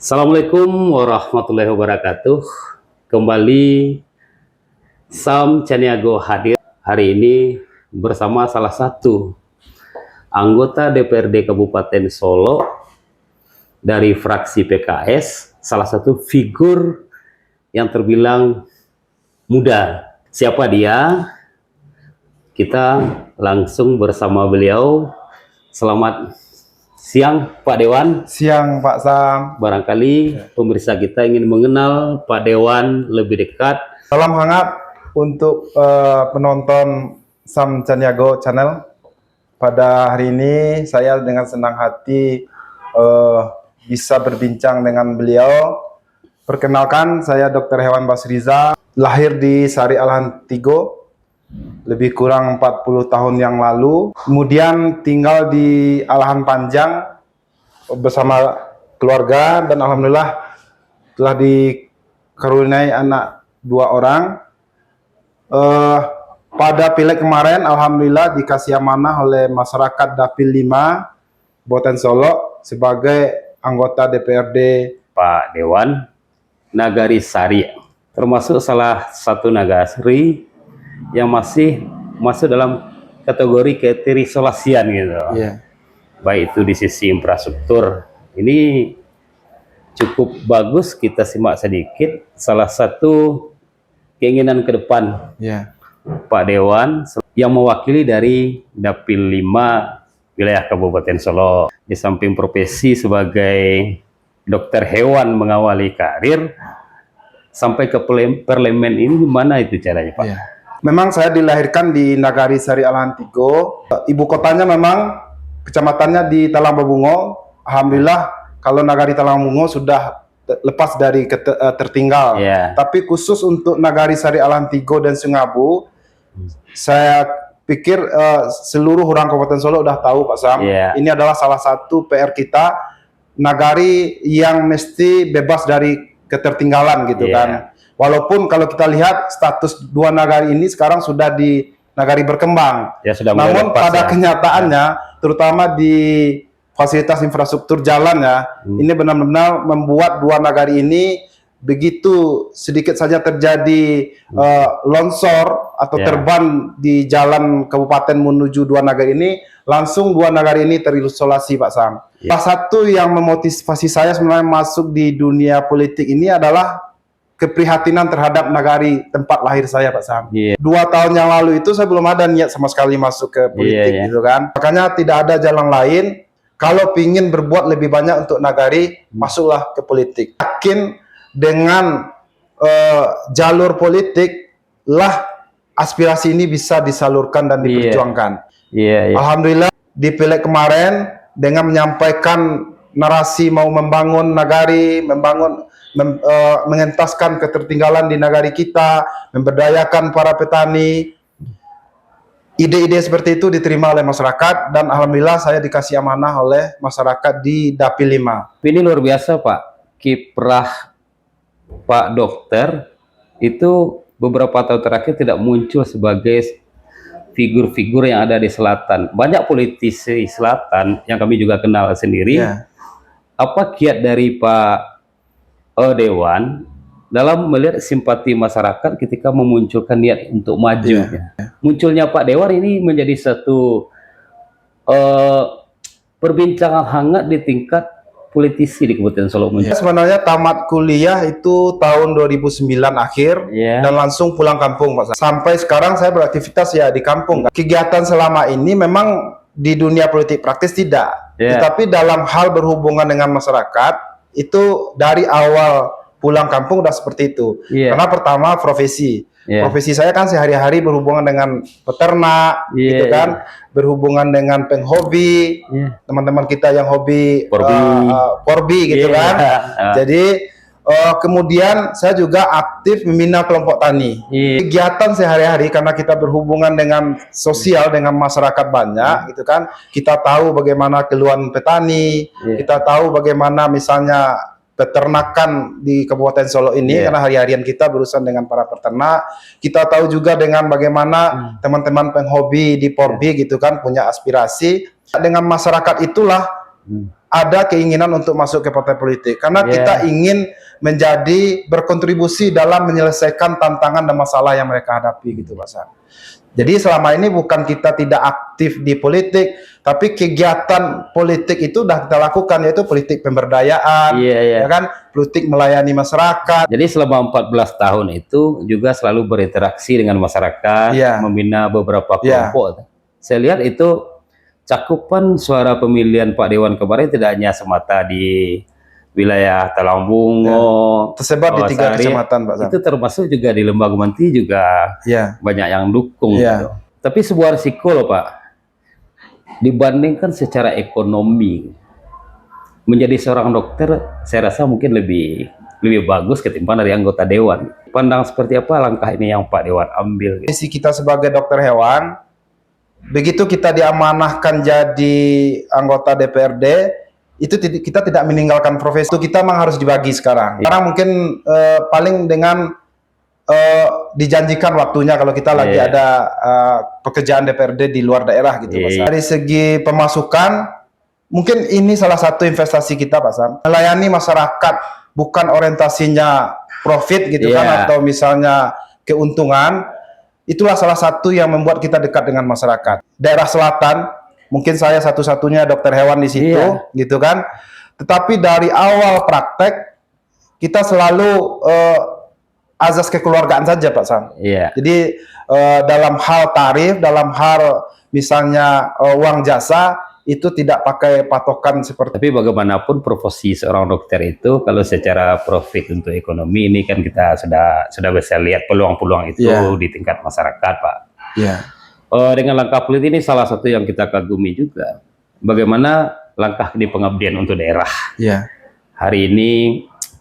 Assalamualaikum warahmatullahi wabarakatuh. Kembali Sam Caniago hadir hari ini bersama salah satu anggota DPRD Kabupaten Solo dari fraksi PKS, salah satu figur yang terbilang muda. Siapa dia? Kita langsung bersama beliau. Selamat siang Pak Dewan. Siang Pak Sam. Barangkali pemirsa kita ingin mengenal Pak Dewan lebih dekat. Salam hangat untuk penonton Sam Caniago Channel. Pada hari ini saya dengan senang hati bisa berbincang dengan beliau. Perkenalkan, saya Dr. Hewan Basriza, lahir di Sari Alhantigo lebih kurang 40 tahun yang lalu. Kemudian tinggal di Alahan Panjang bersama keluarga dan alhamdulillah telah dikaruniai anak 2 orang. Pada pileg kemarin alhamdulillah dikasih amanah oleh masyarakat Dapil 5 Kabupaten Solo sebagai anggota DPRD. Pak Dewan, Nagari Sari termasuk salah satu nagari yang masih masuk dalam kategori keterisolasian gitu. Yeah. Baik itu di sisi infrastruktur. Ini cukup bagus, kita simak sedikit salah satu keinginan ke depan Pak Dewan yang mewakili dari Dapil 5 wilayah Kabupaten Solo. Di samping profesi sebagai dokter hewan mengawali karir sampai ke parlemen ini, gimana itu caranya Pak? Memang saya dilahirkan di Nagari Sari Alhantigo. Ibu kotanya memang kecamatannya di Talangbabungo. Alhamdulillah kalau Nagari Talangbabungo sudah lepas dari tertinggal. Tapi khusus untuk Nagari Sari Alhantigo dan Sungabu, saya pikir seluruh orang Kabupaten Solo udah tahu Pak Sam. Ini adalah salah satu PR kita, nagari yang mesti bebas dari ketertinggalan gitu kan. Walaupun kalau kita lihat status 2 nagari ini sekarang sudah di nagari berkembang. Namun pada kenyataannya, terutama di fasilitas infrastruktur jalan ini benar-benar membuat 2 nagari ini begitu sedikit saja terjadi longsor atau terban di jalan kabupaten menuju 2 nagari ini, langsung 2 nagari ini terisolasi Pak Sam. Salah satu yang memotivasi saya sebenarnya masuk di dunia politik ini adalah keprihatinan terhadap nagari tempat lahir saya Pak Sam. 2 tahun yang lalu itu saya belum ada niat sama sekali masuk ke politik gitu kan. Makanya tidak ada jalan lain, kalau ingin berbuat lebih banyak untuk nagari, masuklah ke politik. Yakin dengan jalur politik lah aspirasi ini bisa disalurkan dan diperjuangkan. Alhamdulillah di pileg kemarin dengan menyampaikan narasi mau membangun nagari, mengentaskan ketertinggalan di nagari kita, memberdayakan para petani. Ide-ide seperti itu diterima oleh masyarakat dan alhamdulillah saya dikasih amanah oleh masyarakat di Dapil 5. Ini luar biasa Pak, kiprah Pak Dokter itu beberapa tahun terakhir tidak muncul sebagai figur-figur yang ada di selatan. Banyak politisi selatan yang kami juga kenal sendiri. Apa kiat dari Pak Dewan dalam melihat simpati masyarakat ketika memunculkan niat untuk maju? Munculnya Pak Dewan ini menjadi satu perbincangan hangat di tingkat politisi di Kabupaten Solo. Sebenarnya tamat kuliah itu tahun 2009 akhir dan langsung pulang kampung Pak. Sampai sekarang saya beraktivitas di kampung. Kegiatan selama ini memang di dunia politik praktis tidak, tetapi dalam hal berhubungan dengan masyarakat itu dari awal pulang kampung udah seperti itu. Karena pertama profesi saya kan sehari-hari berhubungan dengan peternak gitu kan, berhubungan dengan penghobi, teman-teman kita yang hobi porbi gitu kan. Jadi kemudian saya juga aktif membina kelompok tani. Kegiatan sehari-hari karena kita berhubungan dengan sosial dengan masyarakat banyak gitu kan. Kita tahu bagaimana keluhan petani, kita tahu bagaimana misalnya peternakan di Kabupaten Solo ini karena hari-harian kita berurusan dengan para peternak. Kita tahu juga dengan bagaimana teman-teman penghobi di Porbi gitu kan punya aspirasi. Dengan masyarakat itulah ada keinginan untuk masuk ke partai politik karena kita ingin menjadi berkontribusi dalam menyelesaikan tantangan dan masalah yang mereka hadapi gitu Pak San. Jadi selama ini bukan kita tidak aktif di politik, tapi kegiatan politik itu sudah kita lakukan, yaitu politik pemberdayaan, ya kan, politik melayani masyarakat. Jadi selama 14 tahun itu juga selalu berinteraksi dengan masyarakat, membina beberapa kelompok. Saya lihat itu cakupan suara pemilihan Pak Dewan kemarin tidak hanya semata di wilayah Talangbungo, tersebar di 3 kecamatan Pak San. Itu termasuk juga di Lembah Gumanti juga banyak yang dukung. Gitu. Tapi sebuah risiko loh Pak, dibandingkan secara ekonomi, menjadi seorang dokter saya rasa mungkin lebih bagus ketimbang dari anggota dewan. Pandang seperti apa langkah ini yang Pak Dewan ambil? Gitu. Misi kita sebagai dokter hewan, begitu kita diamanahkan jadi anggota DPRD, itu kita tidak meninggalkan profesi. Itu kita memang harus dibagi sekarang. Sekarang mungkin paling dengan dijanjikan waktunya kalau kita lagi ada pekerjaan DPRD di luar daerah gitu Pak San. Dari segi pemasukan, mungkin ini salah satu investasi kita Pak San. Melayani masyarakat, bukan orientasinya profit gitu kan, atau misalnya keuntungan. Itulah salah satu yang membuat kita dekat dengan masyarakat. Daerah selatan, mungkin saya satu-satunya dokter hewan di situ, gitu kan. Tetapi dari awal praktek, kita selalu azas kekeluargaan saja Pak San. Jadi dalam hal tarif, dalam hal misalnya uang jasa, itu tidak pakai patokan seperti. Tapi bagaimanapun profesi seorang dokter itu, kalau secara profit untuk ekonomi ini kan kita sudah bisa lihat peluang-peluang itu di tingkat masyarakat Pak. Dengan langkah politik ini salah satu yang kita kagumi juga. Bagaimana langkah di pengabdian untuk daerah. Hari ini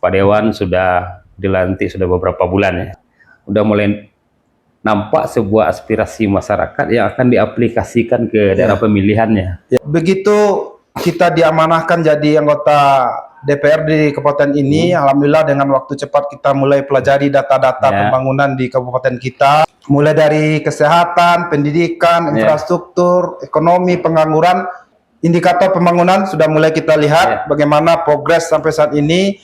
Pak Dewan sudah dilantik sudah beberapa bulan ya. Udah mulai nampak sebuah aspirasi masyarakat yang akan diaplikasikan ke daerah pemilihannya. Begitu kita diamanahkan jadi anggota DPR di kabupaten ini, alhamdulillah dengan waktu cepat kita mulai pelajari data-data pembangunan di kabupaten kita, mulai dari kesehatan, pendidikan, infrastruktur, ekonomi, pengangguran, indikator pembangunan sudah mulai kita lihat bagaimana progres sampai saat ini.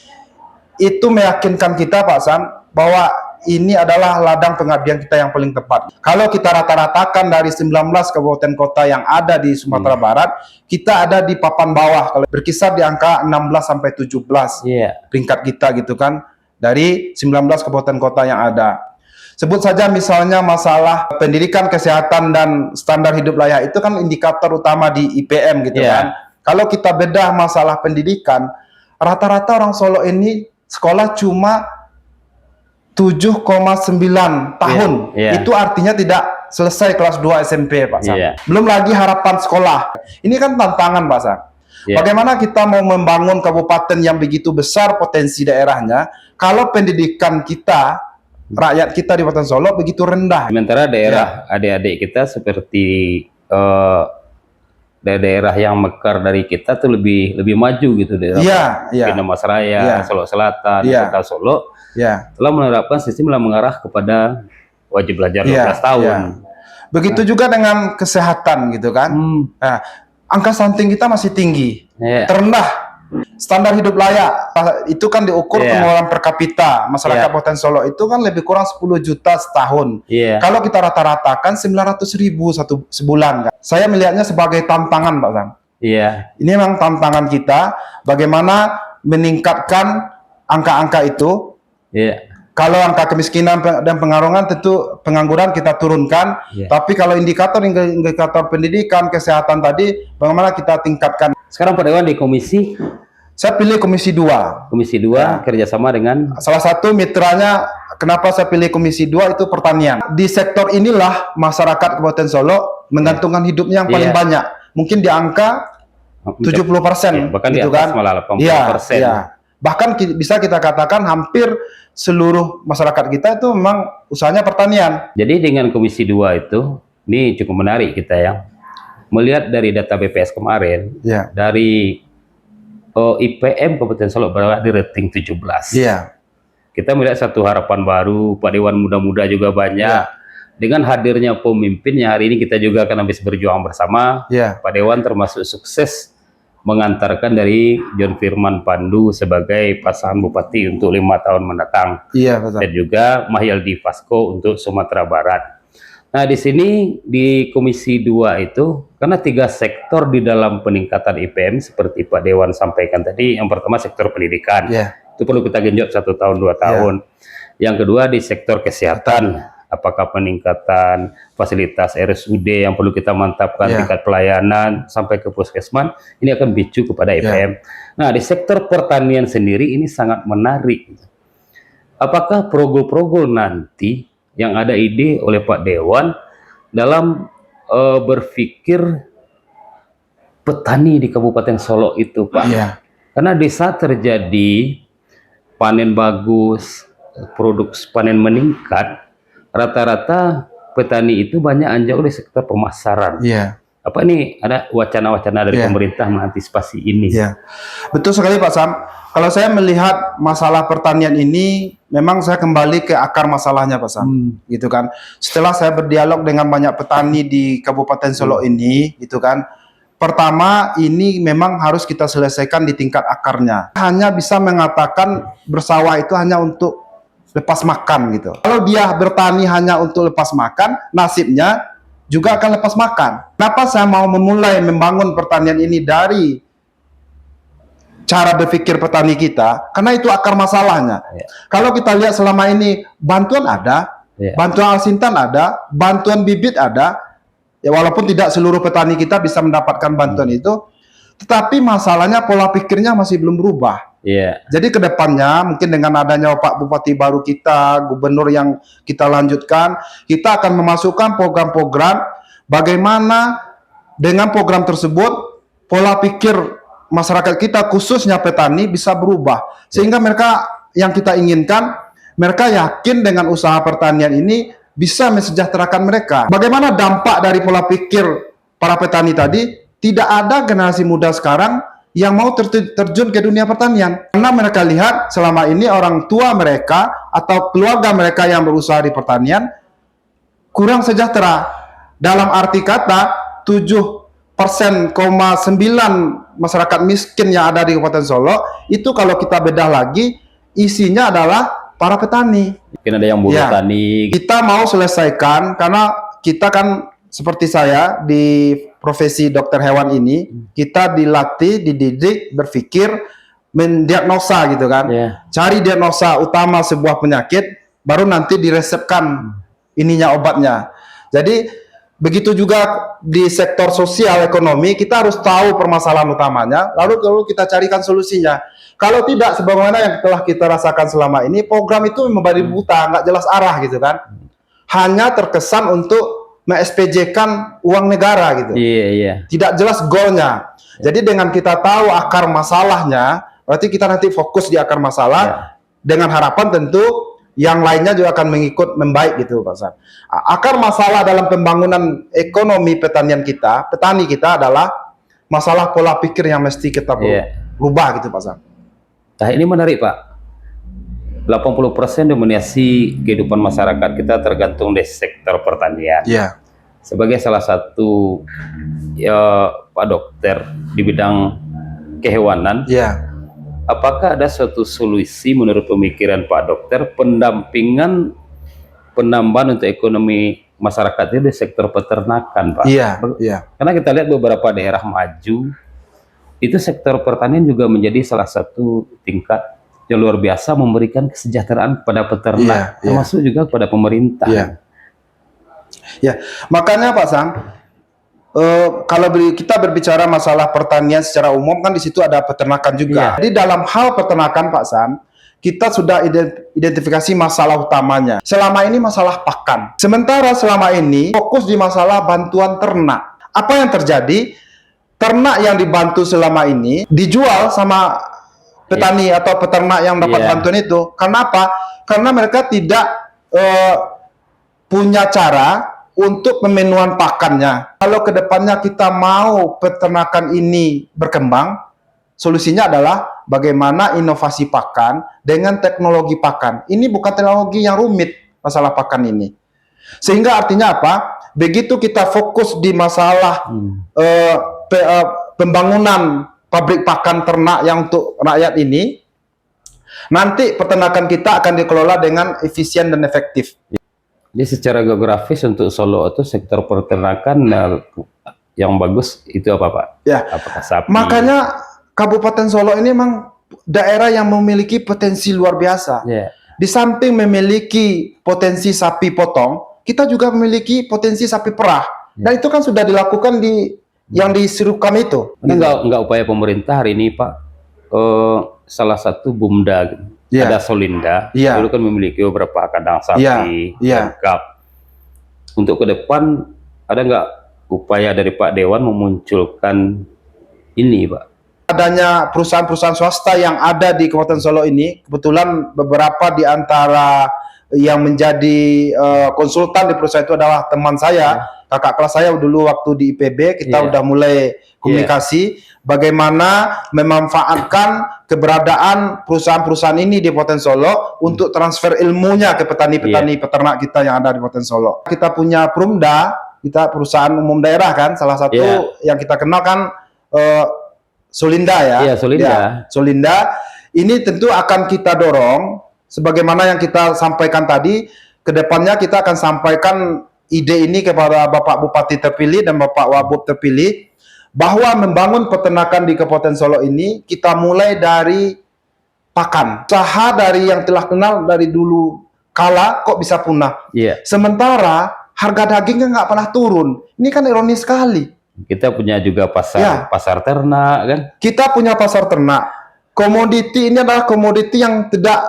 Itu meyakinkan kita Pak San bahwa ini adalah ladang pengabdian kita yang paling tepat. Kalau kita rata-ratakan dari 19 kabupaten kota yang ada di Sumatera Barat, kita ada di papan bawah, kalau berkisar di angka 16 sampai 17 peringkat kita gitu kan, dari 19 kabupaten kota yang ada. Sebut saja misalnya masalah pendidikan, kesehatan, dan standar hidup layak, itu kan indikator utama di IPM gitu kan. Kalau kita bedah masalah pendidikan, rata-rata orang Solo ini sekolah cuma 7,9 tahun. Itu artinya tidak selesai kelas 2 SMP Pak San. Belum lagi harapan sekolah. Ini kan tantangan Pak San. Bagaimana kita mau membangun kabupaten yang begitu besar potensi daerahnya, kalau pendidikan kita, rakyat kita di Kabupaten Solo begitu rendah. Sementara daerah adik-adik kita seperti daerah yang mekar dari kita tuh lebih maju gitu, daerah Pinamasraya, Solo Selatan, Kota Solo. Telah menerapkan sistem yang mengarah kepada wajib belajar 12 tahun. Begitu juga dengan kesehatan gitu kan. Nah, angka stunting kita masih tinggi, terendah. Standar hidup layak itu kan diukur pengeluaran per kapita masyarakat Kabupaten Solo itu kan lebih kurang 10 juta setahun. Kalau kita rata-ratakan 900.000 sebulan kan. Saya melihatnya sebagai tantangan Pak San. Ini memang tantangan kita bagaimana meningkatkan angka-angka itu. Kalau angka kemiskinan dan pengangguran kita turunkan, tapi kalau indikator pendidikan, kesehatan tadi, bagaimana kita tingkatkan. Sekarang Pak Dewan di komisi? Saya pilih komisi 2. Komisi 2 kerjasama dengan? Salah satu mitranya, kenapa saya pilih komisi 2 itu pertanian. Di sektor inilah masyarakat Kabupaten Solo menggantungkan hidupnya yang paling banyak. Mungkin di angka 70%. Bahkan gitu di atas kan? Malah 80%. Bahkan bisa kita katakan hampir seluruh masyarakat kita itu memang usahanya pertanian. Jadi dengan komisi 2 itu, ini cukup menarik kita ya. Melihat dari data BPS kemarin, dari IPM Kabupaten Solo berada di rating 17. Kita melihat satu harapan baru, Pak Dewan muda-muda juga banyak. Dengan hadirnya pemimpinnya hari ini kita juga akan habis berjuang bersama. Pak Dewan termasuk sukses mengantarkan dari John Firman Pandu sebagai pasangan bupati untuk 5 tahun mendatang. Iya, betul. Dan juga Mahyaldi Vasco untuk Sumatera Barat. Nah, di sini di Komisi 2 itu, karena 3 sektor di dalam peningkatan IPM seperti Pak Dewan sampaikan tadi. Yang pertama sektor pendidikan, itu perlu kita genjot 1 tahun 2 tahun. Yang kedua di sektor kesehatan, apakah peningkatan fasilitas RSUD yang perlu kita mantapkan tingkat pelayanan sampai ke puskesmas, ini akan picu kepada IPM. Nah, di sektor pertanian sendiri ini sangat menarik. Apakah progol-progol nanti yang ada ide oleh Pak Dewan dalam berpikir petani di Kabupaten Solok itu, Pak? Karena di saat terjadi panen bagus, produk panen meningkat, rata-rata petani itu banyak anjak oleh sektor pemasaran. Apa ini ada wacana-wacana dari pemerintah mengantisipasi ini? Betul sekali Pak Sam. Kalau saya melihat masalah pertanian ini, memang saya kembali ke akar masalahnya Pak Sam, gitu kan. Setelah saya berdialog dengan banyak petani di Kabupaten Solok ini, gitu kan. Pertama, ini memang harus kita selesaikan di tingkat akarnya. Hanya bisa mengatakan bersawah itu hanya untuk lepas makan gitu. Kalau dia bertani hanya untuk lepas makan, nasibnya juga akan lepas makan. Kenapa saya mau memulai membangun pertanian ini dari cara berpikir petani kita? Karena itu akar masalahnya. Kalau kita lihat selama ini bantuan ada, bantuan alsintan ada, bantuan bibit ada, ya walaupun tidak seluruh petani kita bisa mendapatkan bantuan itu, tetapi masalahnya pola pikirnya masih belum berubah. Jadi kedepannya mungkin dengan adanya Pak Bupati baru kita, gubernur yang kita lanjutkan, kita akan memasukkan program-program bagaimana dengan program tersebut pola pikir masyarakat kita khususnya petani bisa berubah sehingga mereka yang kita inginkan mereka yakin dengan usaha pertanian ini bisa mensejahterakan mereka. Bagaimana dampak dari pola pikir para petani tadi? Tidak ada generasi muda sekarang yang mau terjun ke dunia pertanian karena mereka lihat selama ini orang tua mereka atau keluarga mereka yang berusaha di pertanian kurang sejahtera. Dalam arti kata 7,9% masyarakat miskin yang ada di Kabupaten Solok itu kalau kita bedah lagi isinya adalah para petani. Mungkin ada yang buruh tani. Kita mau selesaikan karena kita kan seperti saya di profesi dokter hewan ini, kita dilatih, dididik, berpikir, mendiagnosa gitu kan. Cari diagnosa utama sebuah penyakit, baru nanti diresepkan ininya obatnya. Jadi begitu juga di sektor sosial ekonomi, kita harus tahu permasalahan utamanya, lalu kita carikan solusinya. Kalau tidak, sebagaimana yang telah kita rasakan selama ini, program itu memberi buta, nggak jelas arah gitu kan. Hanya terkesan untuk me-SPJ-kan uang negara gitu. Tidak jelas goalnya. Jadi dengan kita tahu akar masalahnya, berarti kita nanti fokus di akar masalah, dengan harapan tentu yang lainnya juga akan mengikut membaik gitu Pak San. Akar masalah dalam pembangunan ekonomi pertanian kita, petani kita adalah masalah pola pikir yang mesti kita berubah gitu Pak San. Nah ini menarik Pak. 80% dominasi kehidupan masyarakat kita tergantung di sektor pertanian. Sebagai salah satu Pak Dokter di bidang kehewanan, apakah ada suatu solusi menurut pemikiran Pak Dokter pendampingan penambahan untuk ekonomi masyarakat itu di sektor peternakan, Pak? Karena kita lihat beberapa daerah maju itu sektor pertanian juga menjadi salah satu tingkat yang luar biasa memberikan kesejahteraan kepada peternak, termasuk juga kepada pemerintah. Makanya Pak Sam, kalau kita berbicara masalah pertanian secara umum kan di situ ada peternakan juga. Jadi dalam hal peternakan Pak Sam, kita sudah identifikasi masalah utamanya. Selama ini masalah pakan. Sementara selama ini fokus di masalah bantuan ternak. Apa yang terjadi? Ternak yang dibantu selama ini dijual sama petani atau peternak yang dapat bantuan itu. Kenapa? Karena mereka tidak punya cara untuk pemenuhan pakannya. Kalau kedepannya kita mau peternakan ini berkembang, solusinya adalah bagaimana inovasi pakan dengan teknologi pakan. Ini bukan teknologi yang rumit masalah pakan ini. Sehingga artinya apa? Begitu kita fokus di masalah pembangunan pabrik pakan ternak yang untuk rakyat ini, nanti peternakan kita akan dikelola dengan efisien dan efektif. Jadi secara geografis untuk Solo itu sektor peternakan yang bagus itu apa Pak? Ya, Apakah sapi? makanya Kabupaten Solo ini memang daerah yang memiliki potensi luar biasa. Ya. Di samping memiliki potensi sapi potong, kita juga memiliki potensi sapi perah. Dan itu kan sudah dilakukan di yang diserukan itu. Ini enggak upaya pemerintah hari ini Pak, salah satu Bumda gitu. Ya. Ada Solinda, Ya. dulu kan memiliki beberapa kandang sapi, Ya. lengkap. Untuk ke depan ada nggak upaya dari Pak Dewan memunculkan ini Pak? Adanya perusahaan-perusahaan swasta yang ada di Kabupaten Solo ini, kebetulan beberapa di antara yang menjadi konsultan di perusahaan itu adalah teman saya, kakak kelas saya dulu waktu di IPB, kita udah mulai komunikasi bagaimana memanfaatkan keberadaan perusahaan-perusahaan ini di Kabupaten Solo untuk transfer ilmunya ke petani-petani peternak kita yang ada di Kabupaten Solo. Kita punya Perumda, kita perusahaan umum daerah kan, salah satu yang kita kenal kan Solinda ya. Iya, Solinda. Ya, Solinda. Ini tentu akan kita dorong sebagaimana yang kita sampaikan tadi, kedepannya kita akan sampaikan ide ini kepada Bapak Bupati terpilih dan Bapak Wabub terpilih bahwa membangun peternakan di Kabupaten Solo ini kita mulai dari pakan. Usaha dari yang telah kenal dari dulu kala kok bisa punah. Iya. Sementara harga dagingnya nggak pernah turun. Ini kan ironis sekali. Kita punya juga pasar ternak kan? Kita punya pasar ternak. Komoditi ini adalah komoditi yang tidak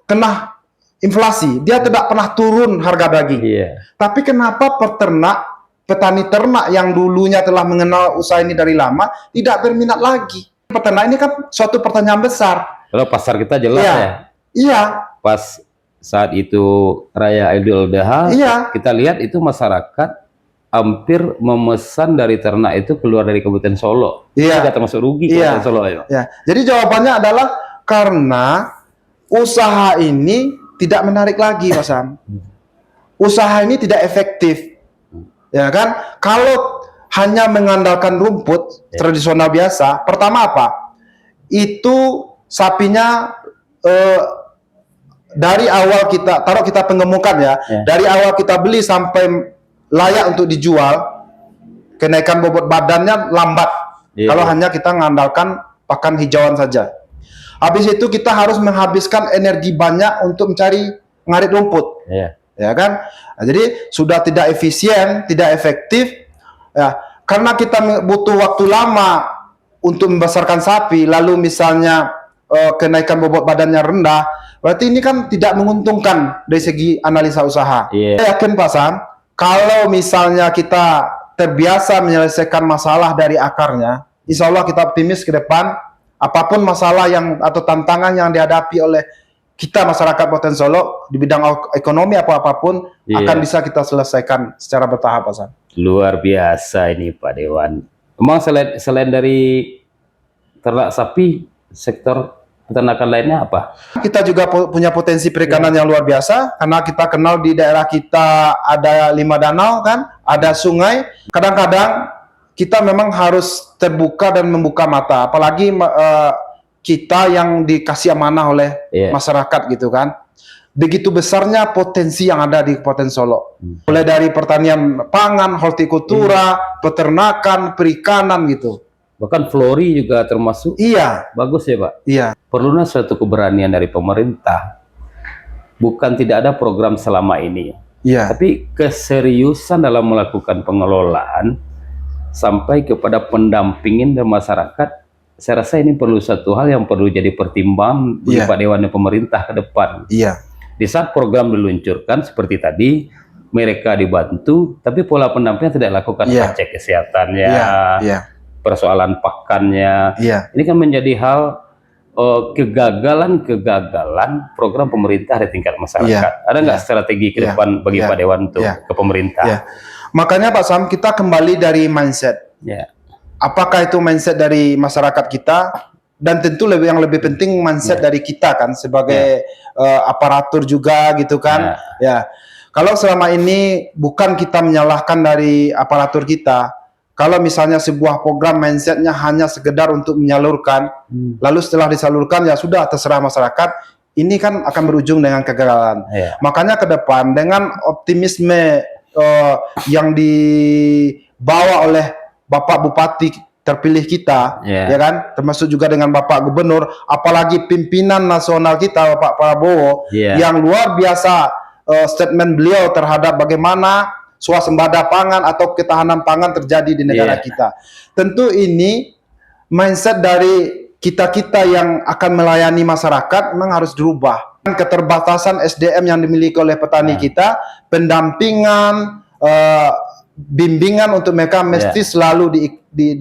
kena inflasi. Dia tidak pernah turun harga daging. Iya. Tapi kenapa petani ternak yang dulunya telah mengenal usaha ini dari lama tidak berminat lagi? Peternak ini kan suatu pertanyaan besar. Kalau pasar kita jelas Iya. ya. Iya. Pas saat itu Raya Idul Adha, kita lihat itu masyarakat hampir memesan dari ternak itu keluar dari Kabupaten Solo. Iya. Tidak termasuk rugi Kabupaten Solo ya. Ya. Jadi jawabannya adalah karena usaha ini tidak menarik lagi, Mas Sam. Usaha ini tidak efektif. Ya kan? Kalau hanya mengandalkan rumput tradisional biasa, pertama apa? Itu sapinya dari awal kita taruh kita pengemukan ya. Dari awal kita beli sampai layak untuk dijual, kenaikan bobot badannya lambat. Kalau hanya kita mengandalkan pakan hijauan saja. Habis itu kita harus menghabiskan energi banyak untuk mencari ngarit rumput. Ya kan? Nah, jadi sudah tidak efisien, tidak efektif. Ya, karena kita butuh waktu lama untuk membesarkan sapi, lalu misalnya kenaikan bobot badannya rendah, berarti ini kan tidak menguntungkan dari segi analisa usaha. Saya yakin Pak Sam, kalau misalnya kita terbiasa menyelesaikan masalah dari akarnya, insya Allah kita optimis ke depan, apapun masalah yang atau tantangan yang dihadapi oleh kita masyarakat Kabupaten Solo di bidang ekonomi apapun akan bisa kita selesaikan secara bertahap, Pak Sam. Luar biasa ini Pak Dewan. Emang selain dari ternak sapi, sektor peternakan lainnya apa? Kita juga punya potensi perikanan yang luar biasa karena kita kenal di daerah kita ada 5 danau kan, ada sungai. Kadang-kadang kita memang harus terbuka dan membuka mata, apalagi kita yang dikasih amanah oleh masyarakat gitu kan. Begitu besarnya potensi yang ada di Kabupaten Solo. Mulai dari pertanian pangan, hortikultura, peternakan, perikanan gitu. Bahkan Flori juga termasuk. Bagus ya Pak. Perlunya suatu keberanian dari pemerintah. Bukan tidak ada program selama ini. Tapi keseriusan dalam melakukan pengelolaan sampai kepada pendampingin dan masyarakat. Saya rasa ini perlu satu hal yang perlu jadi pertimbangan bagi Pak Dewan dan pemerintah ke depan. Di saat program diluncurkan seperti tadi, mereka dibantu, tapi pola pendampingan tidak dilakukan. Cek kesehatannya, persoalan pakannya. Ini kan menjadi hal kegagalan program pemerintah di tingkat masyarakat. Ada nggak strategi ke depan bagi Pak Dewan untuk ke pemerintah? Makanya Pak Sam, kita kembali dari mindset. Apakah itu mindset dari masyarakat kita, dan tentu yang lebih penting mindset dari kita kan sebagai aparatur juga gitu kan. Kalau selama ini bukan kita menyalahkan dari aparatur kita, kalau misalnya sebuah program mindsetnya hanya sekedar untuk menyalurkan, lalu setelah disalurkan ya sudah terserah masyarakat, ini kan akan berujung dengan kegagalan. Makanya ke depan dengan optimisme yang dibawa oleh Bapak Bupati terpilih kita, ya kan, termasuk juga dengan Bapak Gubernur, apalagi pimpinan nasional kita Bapak Prabowo yang luar biasa statement beliau terhadap bagaimana swasembada pangan atau ketahanan pangan terjadi di negara kita. Tentu ini mindset dari kita-kita yang akan melayani masyarakat memang harus dirubah. Keterbatasan SDM yang dimiliki oleh petani kita, pendampingan, bimbingan untuk mereka mesti selalu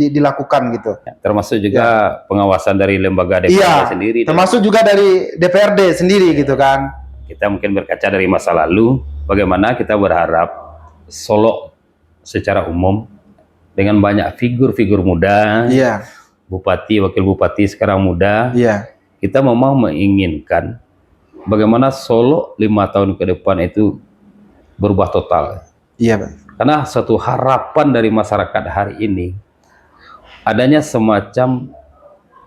dilakukan gitu. Termasuk juga pengawasan dari lembaga DPRD sendiri. Termasuk juga dari DPRD sendiri gitu kan. Kita mungkin berkaca dari masa lalu, bagaimana kita berharap Solo secara umum dengan banyak figur-figur muda, bupati, wakil bupati sekarang muda, kita memang menginginkan bagaimana Solo 5 tahun ke depan itu berubah total. Karena satu harapan dari masyarakat hari ini adanya semacam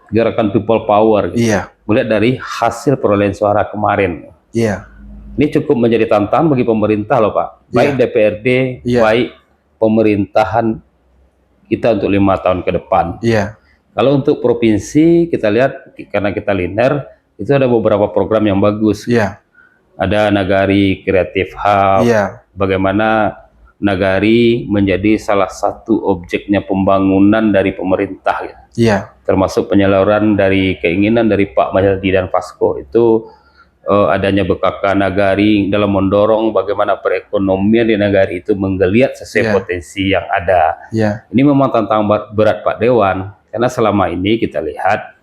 gerakan people power, melihat dari hasil perolehan suara kemarin. Ini cukup menjadi tantangan bagi pemerintah loh Pak, baik DPRD, baik pemerintahan kita untuk 5 tahun ke depan. Kalau untuk provinsi kita lihat, karena kita linear, itu ada beberapa program yang bagus. Ada Nagari Creative Hub, bagaimana Nagari menjadi salah satu objeknya pembangunan dari pemerintah, termasuk penyaluran dari keinginan dari Pak Mahyaldi dan Fasko itu. Adanya BKK Nagari dalam mendorong bagaimana perekonomian di Nagari itu menggeliat sesuai potensi yang ada. Ini memang tantangan berat Pak Dewan, karena selama ini kita lihat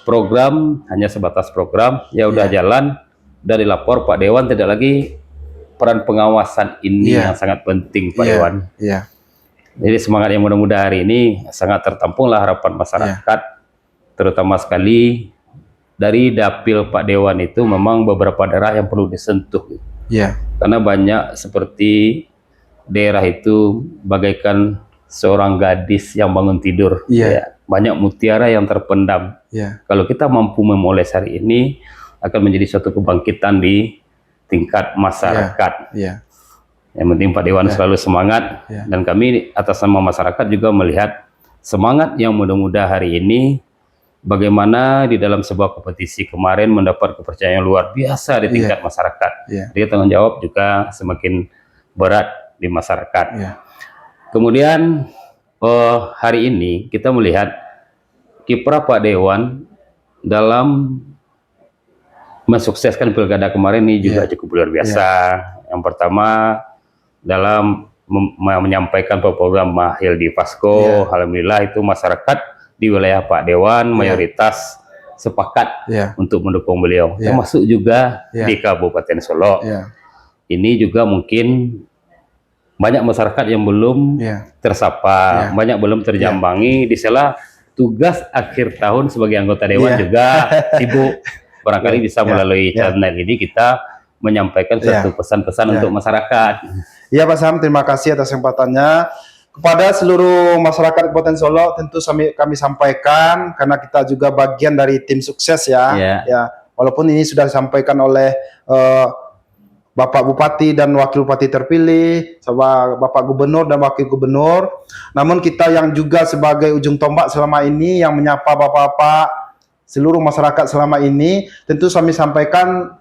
program hanya sebatas program, ya udah jalan, dari lapor Pak Dewan, tidak lagi peran pengawasan ini yang sangat penting Pak Dewan. Jadi semangat yang mudah-mudahan hari ini sangat tertampunglah harapan masyarakat, terutama sekali dari dapil Pak Dewan itu memang beberapa daerah yang perlu disentuh. Karena banyak seperti daerah itu bagaikan seorang gadis yang bangun tidur. Banyak mutiara yang terpendam. Kalau kita mampu memoles hari ini, akan menjadi suatu kebangkitan di tingkat masyarakat. Yang penting Pak Dewan selalu semangat, dan kami atas nama masyarakat juga melihat semangat yang mudah-mudahan hari ini, bagaimana di dalam sebuah kompetisi kemarin mendapat kepercayaan yang luar biasa di tingkat masyarakat. Jadi tanggung jawab juga semakin berat di masyarakat. Kemudian hari ini kita melihat kiprah Pak Dewan dalam mensukseskan pilkada kemarin ini juga cukup luar biasa. Yang pertama dalam menyampaikan program Mahyaldi Fasko, alhamdulillah itu masyarakat di wilayah Pak Dewan mayoritas sepakat untuk mendukung beliau, termasuk juga di Kabupaten Solo. Ini juga mungkin banyak masyarakat yang belum tersapa, banyak belum terjambangi di sela tugas akhir tahun sebagai anggota Dewan juga sibuk. Barangkali bisa melalui channel ini kita menyampaikan suatu pesan-pesan untuk masyarakat. Pak Sam, terima kasih atas kesempatannya. Kepada seluruh masyarakat Kabupaten Solo, tentu kami sampaikan, karena kita juga bagian dari tim sukses walaupun ini sudah disampaikan oleh Bapak Bupati dan Wakil Bupati terpilih, sama Bapak Gubernur dan Wakil Gubernur, namun kita yang juga sebagai ujung tombak selama ini, yang menyapa Bapak-Bapak, seluruh masyarakat selama ini, tentu kami sampaikan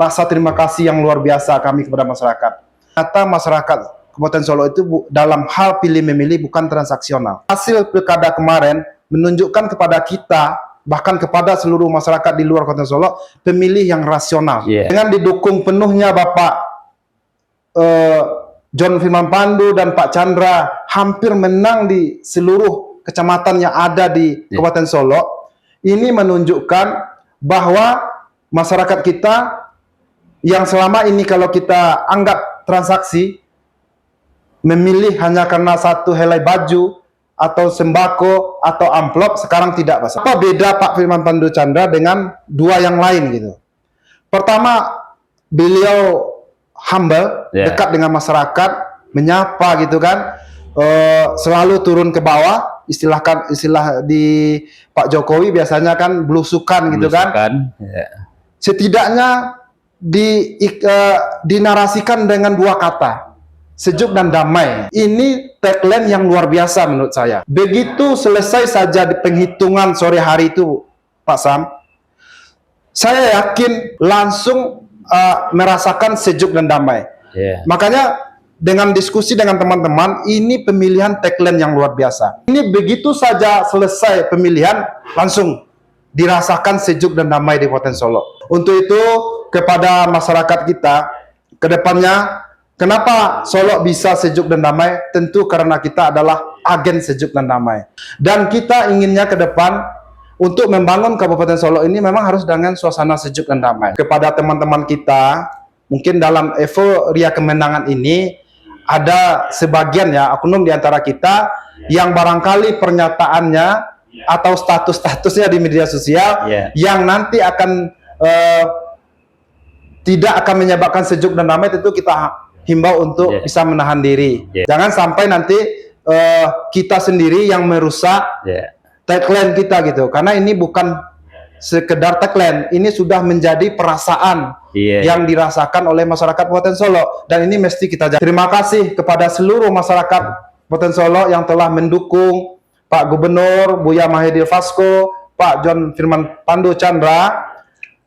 rasa terima kasih yang luar biasa kami kepada masyarakat. Kata masyarakat Kabupaten Solo itu dalam hal pilih memilih bukan transaksional. Hasil pilkada kemarin menunjukkan kepada kita, bahkan kepada seluruh masyarakat di luar Kota Solo, pemilih yang rasional. Dengan didukung penuhnya Bapak John Firman Pandu dan Pak Chandra, hampir menang di seluruh kecamatan yang ada di Kabupaten Solo. Ini menunjukkan bahwa masyarakat kita yang selama ini kalau kita anggap transaksi, memilih hanya karena satu helai baju atau sembako atau amplop, sekarang tidak, Pak. Apa beda Pak Firman Pandu Chandra dengan dua yang lain gitu? Pertama, beliau humble, dekat dengan masyarakat, menyapa gitu kan. selalu turun ke bawah, istilah di Pak Jokowi biasanya kan belusukan gitu kan. Belusukan, ya. Setidaknya dinarasikan dengan dua kata, sejuk dan damai. Ini tagline yang luar biasa menurut saya. Begitu selesai saja di penghitungan sore hari itu, Pak Sam, saya yakin langsung merasakan sejuk dan damai. Yeah. Makanya dengan diskusi dengan teman-teman, ini pemilihan tagline yang luar biasa. Ini begitu saja selesai pemilihan, langsung dirasakan sejuk dan damai di Kabupaten Solo. Untuk itu, kepada masyarakat kita, ke depannya, kenapa Solo bisa sejuk dan damai? Tentu karena kita adalah agen sejuk dan damai. Dan kita inginnya ke depan, untuk membangun Kabupaten Solo ini memang harus dengan suasana sejuk dan damai. Kepada teman-teman kita, mungkin dalam euforia kemenangan ini, ada sebagian ya, oknum di antara kita, yang barangkali pernyataannya atau status-statusnya di media sosial, yang nanti akan tidak akan menyebabkan sejuk dan damai, tentu kita himbau untuk bisa menahan diri. Jangan sampai nanti kita sendiri yang merusak tagline kita gitu, karena ini bukan sekedar tagline, ini sudah menjadi perasaan yang dirasakan oleh masyarakat Kabupaten Solo, dan ini mesti kita jaga. Terima kasih kepada seluruh masyarakat Kabupaten Solo yang telah mendukung Pak Gubernur Buya Mahathir Fasco, Pak John Firman Pandu Chandra,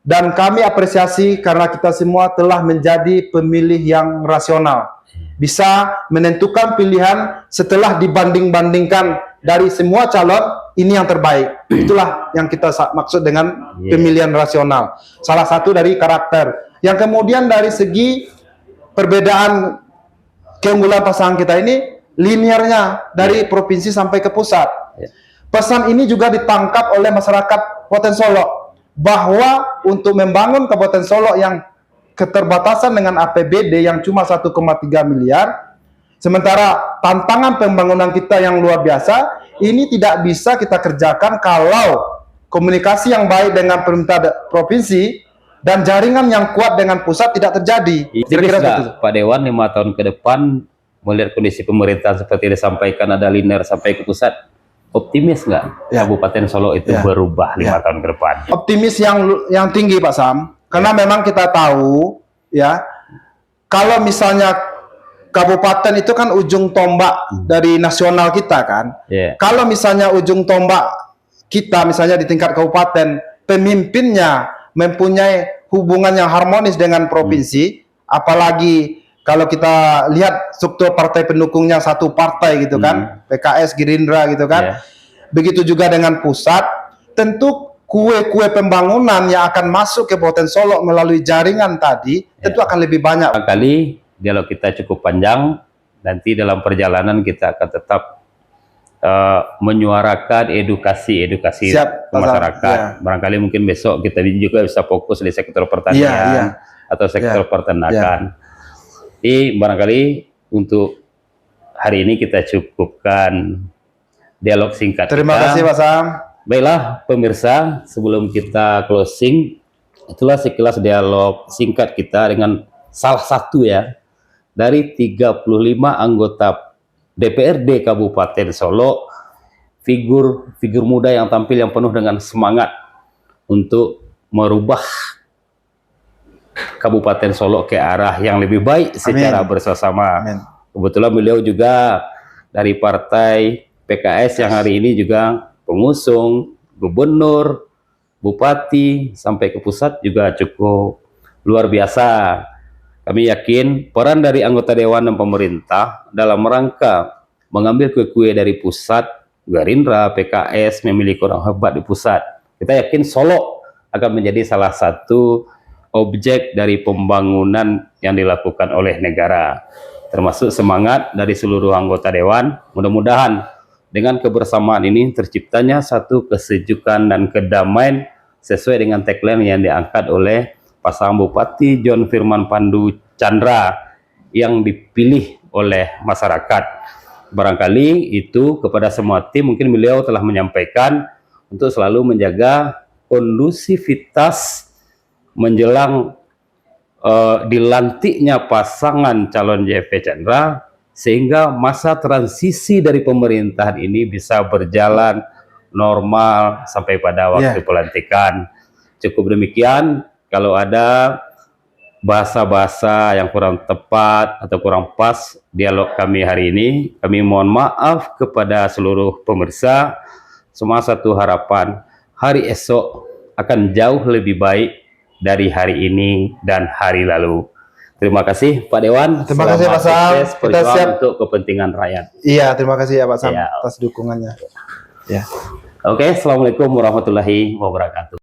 dan kami apresiasi karena kita semua telah menjadi pemilih yang rasional, bisa menentukan pilihan setelah dibanding-bandingkan dari semua calon, ini yang terbaik. Itulah yang kita maksud dengan pemilihan rasional. Salah satu dari karakter. Yang kemudian dari segi perbedaan keunggulan pasangan kita ini, linearnya dari provinsi sampai ke pusat. Pesan ini juga ditangkap oleh masyarakat Kabupaten Solo, bahwa untuk membangun Kabupaten Solo yang keterbatasan dengan APBD yang cuma 1,3 miliar, sementara tantangan pembangunan kita yang luar biasa, ini tidak bisa kita kerjakan kalau komunikasi yang baik dengan pemerintah provinsi dan jaringan yang kuat dengan pusat tidak terjadi. Kira-kira itu, Pak Dewan, 5 tahun ke depan melihat kondisi pemerintah seperti disampaikan ada linear sampai ke pusat, optimis nggak Kabupaten Solo itu berubah 5 tahun ke depan? Optimis yang tinggi, Pak Sam, karena memang kita tahu ya, kalau misalnya kabupaten itu kan ujung tombak dari nasional kita kan. Kalau misalnya ujung tombak kita misalnya di tingkat kabupaten, pemimpinnya mempunyai hubungan yang harmonis dengan provinsi, apalagi kalau kita lihat struktur partai pendukungnya satu partai gitu kan, PKS, Gerindra gitu kan. Begitu juga dengan pusat, tentu kue-kue pembangunan yang akan masuk ke Kabupaten Solo melalui jaringan tadi tentu akan lebih banyak. Kali dialog kita cukup panjang, nanti dalam perjalanan kita akan tetap menyuarakan edukasi ke masyarakat. Barangkali mungkin besok kita juga bisa fokus di sektor pertanian atau sektor peternakan. Jadi barangkali untuk hari ini kita cukupkan dialog singkat. Terima kasih Pak Sam. Baiklah pemirsa, sebelum kita closing, itulah sekilas dialog singkat kita dengan salah satu ya dari 35 anggota DPRD Kabupaten Solo, figur muda yang tampil yang penuh dengan semangat untuk merubah Kabupaten Solo ke arah yang lebih baik secara bersama-sama. Kebetulan beliau juga dari partai PKS yang hari ini juga pengusung gubernur, bupati, sampai ke pusat juga cukup luar biasa. Kami yakin peran dari anggota dewan dan pemerintah dalam rangka mengambil kue-kue dari pusat, Gerindra, PKS memiliki orang hebat di pusat. Kita yakin Solo akan menjadi salah satu objek dari pembangunan yang dilakukan oleh negara. Termasuk semangat dari seluruh anggota dewan. Mudah-mudahan dengan kebersamaan ini terciptanya satu kesejukan dan kedamaian sesuai dengan tagline yang diangkat oleh pasangan Bupati John Firman Pandu Chandra yang dipilih oleh masyarakat. Barangkali itu kepada semua tim mungkin beliau telah menyampaikan untuk selalu menjaga kondusivitas menjelang dilantiknya pasangan calon JP Chandra, sehingga masa transisi dari pemerintahan ini bisa berjalan normal sampai pada waktu pelantikan. Cukup demikian. Kalau ada bahasa-bahasa yang kurang tepat atau kurang pas dialog kami hari ini, kami mohon maaf kepada seluruh pemirsa. Semua satu harapan, hari esok akan jauh lebih baik dari hari ini dan hari lalu. Terima kasih Pak Dewan. Terima kasih Pak Sam. Kita Kita siap untuk kepentingan rakyat. Iya, terima kasih ya Pak Sam Ya. atas dukungannya. Ya. Oke, assalamualaikum warahmatullahi wabarakatuh.